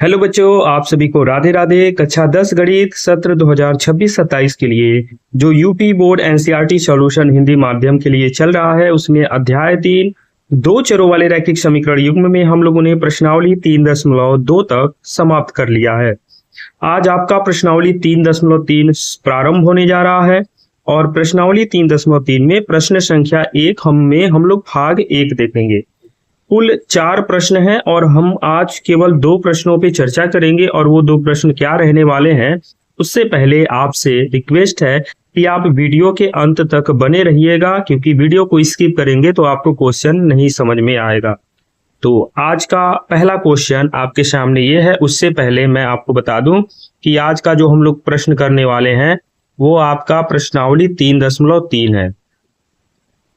Hello बच्चों, आप सभी को राधे राधे। कक्षा 10 गणित सत्र 2026-27 के लिए जो UP board NCERT solution Hindi माध्यम के लिए चल रहा है, उसमें अध्याय 3 दो चरों वाले रैखिक समीकरण युग्म में हम लोगों ने प्रश्नावली 3.2 तक समाप्त कर लिया है। आज आपका प्रश्नावली 3.3 प्रारंभ होने जा रहा है और प्रश्नावली 3.3 में प्रश्न संख्या 1 हम लोग भाग 1 देखेंगे। कुल 4 प्रश्न हैं और हम आज केवल 2 प्रश्नों पे चर्चा करेंगे और वो 2 प्रश्न क्या रहने वाले हैं, उससे पहले आपसे रिक्वेस्ट है कि आप वीडियो के अंत तक बने रहिएगा, क्योंकि वीडियो को स्किप करेंगे तो आपको क्वेश्चन नहीं समझ में आएगा। तो आज का पहला क्वेश्चन आपके सामने ये है। उससे पहले मैं आपको बता दूं कि आज का जो हम लोग प्रश्न करने वाले हैं वो आपका प्रश्नावली 3.3 है।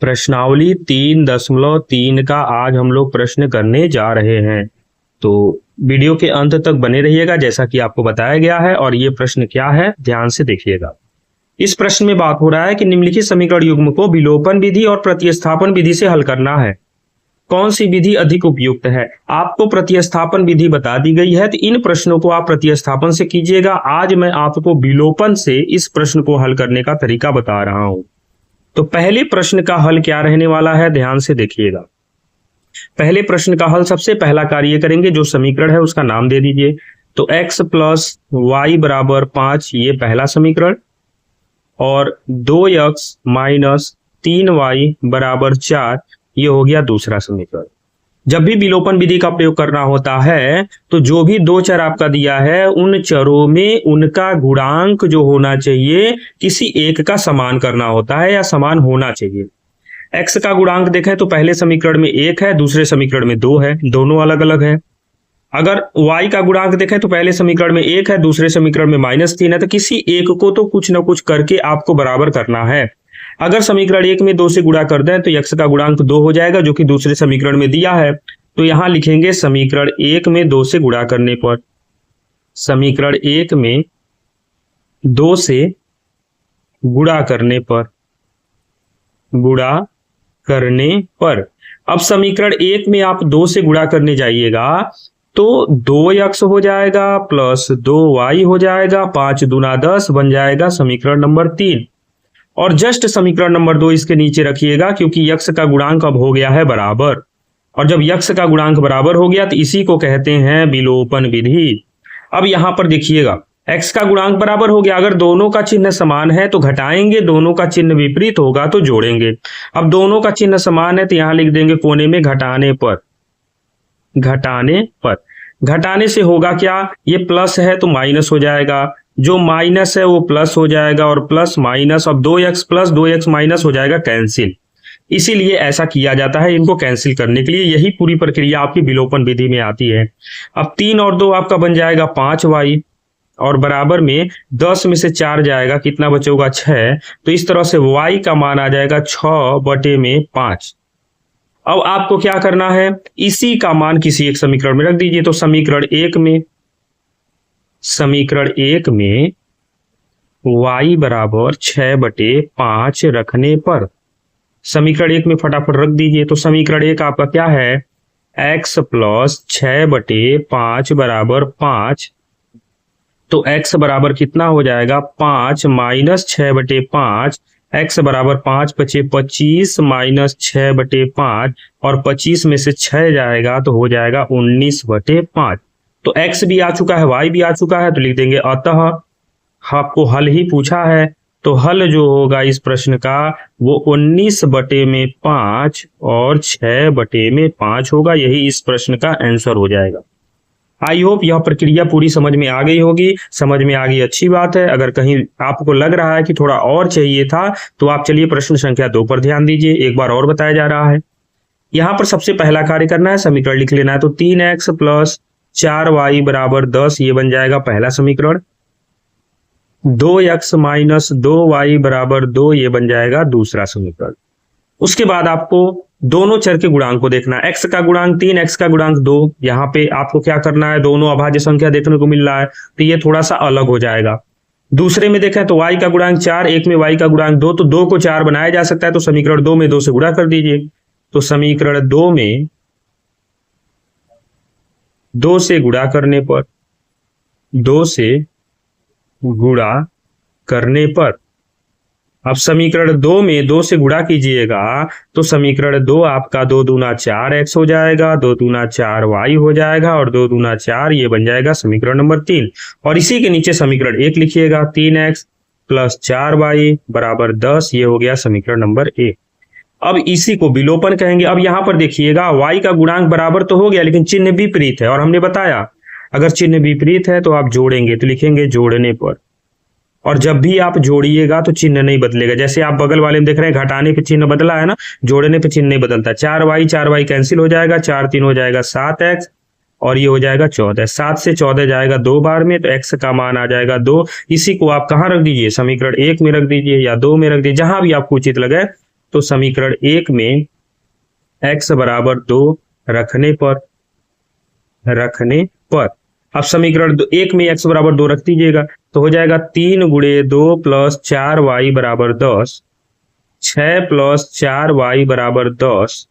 प्रश्नावली 3.3 का आज हम लोग प्रश्न करने जा रहे हैं, तो वीडियो के अंत तक बने रहिएगा जैसा कि आपको बताया गया है। और ये प्रश्न क्या है, ध्यान से देखिएगा। इस प्रश्न में बात हो रहा है कि निम्नलिखित समीकरण युग्म को विलोपन विधि और प्रतिस्थापन विधि से हल करना है। कौन सी विधि अधिक उपयुक्त है? आपको प्रतिस्थापन विधि बता दी गई है, तो इन प्रश्नों को आप प्रतिस्थापन से कीजिएगा। आज मैं आपको विलोपन से इस प्रश्न को हल करने का तरीका बता रहा हूं। तो पहले प्रश्न का हल क्या रहने वाला है, ध्यान से देखिएगा। पहले प्रश्न का हल, सबसे पहला कार्य करेंगे, जो समीकरण है उसका नाम दे दीजिए। तो x प्लस वाई बराबर 5, ये पहला समीकरण, और 2x माइनस 3y बराबर 4, ये हो गया दूसरा समीकरण। जब भी विलोपन विधि का प्रयोग करना होता है तो जो भी दो चर आपका दिया है उन चरों में उनका गुणांक जो होना चाहिए किसी एक का समान करना होता है या समान होना चाहिए। x का गुणांक देखें तो पहले समीकरण में 1 है, दूसरे समीकरण में 2 है, दोनों अलग अलग है। अगर y का गुणांक देखें तो पहले समीकरण में 1 है, दूसरे समीकरण में -3 है, तो किसी एक को तो कुछ ना कुछ करके आपको बराबर करना है। अगर समीकरण 1 में 2 से गुणा कर दें तो x का गुणांक 2 हो जाएगा, जो कि दूसरे समीकरण में दिया है। तो यहां लिखेंगे समीकरण 1 में 2 से गुणा करने पर, समीकरण 1 में 2 से गुणा करने पर अब समीकरण 1 में आप 2 से गुणा करने जाइएगा तो 2x हो जाएगा प्लस 2y हो जाएगा, 5 दूना 10 बन जाएगा समीकरण नंबर 3। और जस्ट समीकरण नंबर 2 इसके नीचे रखिएगा, क्योंकि x का गुणांक अब हो गया है बराबर। और जब x का गुणांक बराबर हो गया तो इसी को कहते हैं विलोपन विधि। अब यहां पर देखिएगा, x का गुणांक बराबर हो गया, अगर दोनों का चिन्ह समान है तो घटाएंगे, दोनों का चिन्ह विपरीत होगा तो जोड़ेंगे। अब दोनों का चिन्ह समान है तो यहां लिख देंगे कोने में घटाने पर। घटाने से होगा क्या, ये प्लस है तो माइनस हो जाएगा, जो माइनस है वो प्लस हो जाएगा, और प्लस माइनस, अब 2x प्लस 2x माइनस हो जाएगा कैंसिल। इसीलिए ऐसा किया जाता है इनको कैंसिल करने के लिए। यही पूरी प्रक्रिया आपकी विलोपन विधि में आती है। अब 3 और 2 आपका बन जाएगा 5y, और बराबर में 10 में से 4 जाएगा, कितना बचेगा 6। तो इस तरह से y का मान आ जाएगा 6/5। अब आपको क्या करना है, इसी का मान किसी एक समीकरण में रख दीजिए। तो समीकरण 1 में y बराबर 6/5 रखने पर, समीकरण 1 में फटाफट रख दीजिए। तो समीकरण 1 आपका क्या है, x प्लस 6/5 बराबर 5। तो x बराबर कितना हो जाएगा, 5 माइनस 6/5। x बराबर 5 बचे 25 माइनस 6/5, और 25 में से 6 जाएगा तो हो जाएगा 19/5। तो x भी आ चुका है, y भी आ चुका है, तो लिख देंगे अतः आपको हल ही पूछा है, तो हल जो होगा इस प्रश्न का वो 19/5 और 6/5 होगा। यही इस प्रश्न का आंसर हो जाएगा। आई होप यह प्रक्रिया पूरी समझ में आ गई होगी। समझ में आ गई, अच्छी बात है। अगर कहीं आपको लग रहा है कि थोड़ा और चाहिए था तो आप चलिए प्रश्न संख्या 2 पर ध्यान दीजिए। एक बार और बताया जा रहा है, यहाँ पर सबसे पहला कार्य करना है, समीकरण लिख लेना है। तो 3x प्लस 4y बराबर 10, ये बन जाएगा पहला समीकरण। 2x माइनस 2y बराबर 2, ये बन जाएगा दूसरा समीकरण। उसके बाद आपको दोनों चर के गुणांक को देखना है। x का गुणांक 3, x का गुणांक 2। यहाँ पे आपको क्या करना है, दोनों अभाज्य संख्या देखने को मिल रहा है तो ये थोड़ा सा अलग हो जाएगा। दूसरे में देखें तो y का गुणांक 4, एक में y का गुणांक 2, तो 2 को 4 बनाया जा सकता है। तो समीकरण 2 में 2 से गुणा कर दीजिए। तो समीकरण 2 में 2 से गुणा करने पर, 2 से गुणा करने पर, अब समीकरण 2 में 2 से गुणा कीजिएगा तो समीकरण 2 आपका 2 दूना 4x हो जाएगा, 2 दूना 4y हो जाएगा और 2 दूना 4 ये बन जाएगा समीकरण नंबर 3। और इसी के नीचे समीकरण 1 लिखिएगा, 3x प्लस 4y बराबर 10, ये हो गया समीकरण नंबर 1। अब इसी को विलोपन कहेंगे। अब यहां पर देखिएगा y का गुणांक बराबर तो हो गया लेकिन चिन्ह विपरीत है, और हमने बताया अगर चिन्ह विपरीत है तो आप जोड़ेंगे तो लिखेंगे जोड़ने पर, और जब भी आप जोड़िएगा तो चिन्ह नहीं बदलेगा। जैसे आप बगल वाले में देख रहे हैं घटाने पे चिन्ह बदला है ना, जोड़ने पे चिन्ह नहीं बदलता। 4y कैंसिल हो जाएगा, 4 3 हो जाएगा 7x और ये हो जाएगा 14। 7 से 14 जाएगा 2 बार में तो x का मान आ जाएगा 2। इसी को आप कहाँ रख दीजिए, समीकरण 1 में रख दीजिए या 2 में रख दीजिए, जहां भी आपको उचित लगे। तो समीकरण 1 में x बराबर 2 रखने पर अब समीकरण 1 में x बराबर 2 रख दीजिएगा तो हो जाएगा 3 गुणे 2 प्लस 4y बराबर 10, 6 प्लस 4y बराबर 10।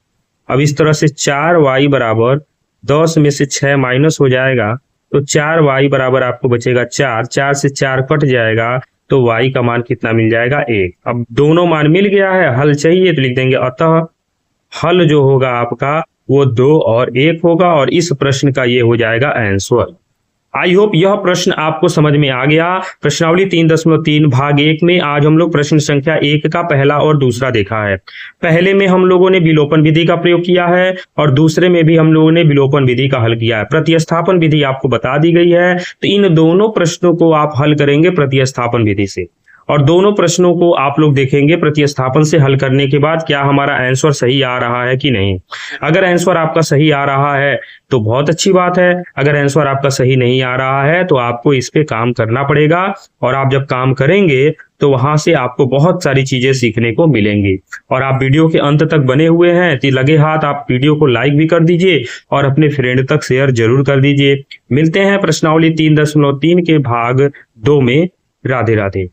अब इस तरह से 4y बराबर 10 में से 6 माइनस हो जाएगा तो 4y बराबर आपको बचेगा 4, 4 से 4 कट जाएगा तो y का मान कितना मिल जाएगा 1। अब दोनों मान मिल गया है, हल चाहिए तो लिख देंगे अतः हल जो होगा आपका वो 2 और 1 होगा, और इस प्रश्न का ये हो जाएगा आंसर। आई होप यह प्रश्न आपको समझ में आ गया। प्रश्नावली 3.3 भाग 1 में आज हम लोग प्रश्न संख्या 1 का पहला और दूसरा देखा है। पहले में हम लोगों ने विलोपन विधि का प्रयोग किया है और दूसरे में भी हम लोगों ने विलोपन विधि का हल किया है। प्रतिस्थापन विधि आपको बता दी गई है, तो इन दोनों प्रश्नों को आप हल करेंगे प्रतिस्थापन विधि से, और दोनों प्रश्नों को आप लोग देखेंगे प्रतिस्थापन से हल करने के बाद क्या हमारा आंसर सही आ रहा है कि नहीं। अगर आंसर आपका सही आ रहा है तो बहुत अच्छी बात है, अगर आंसर आपका सही नहीं आ रहा है तो आपको इस पे काम करना पड़ेगा, और आप जब काम करेंगे तो वहां से आपको बहुत सारी चीजें सीखने को मिलेंगी। और आप वीडियो के अंत तक बने हुए हैं तो लगे हाथ आप वीडियो को लाइक भी कर दीजिए और अपने फ्रेंड तक शेयर जरूर कर दीजिए। मिलते हैं प्रश्नावली 3.3 के भाग 2 में। राधे राधे।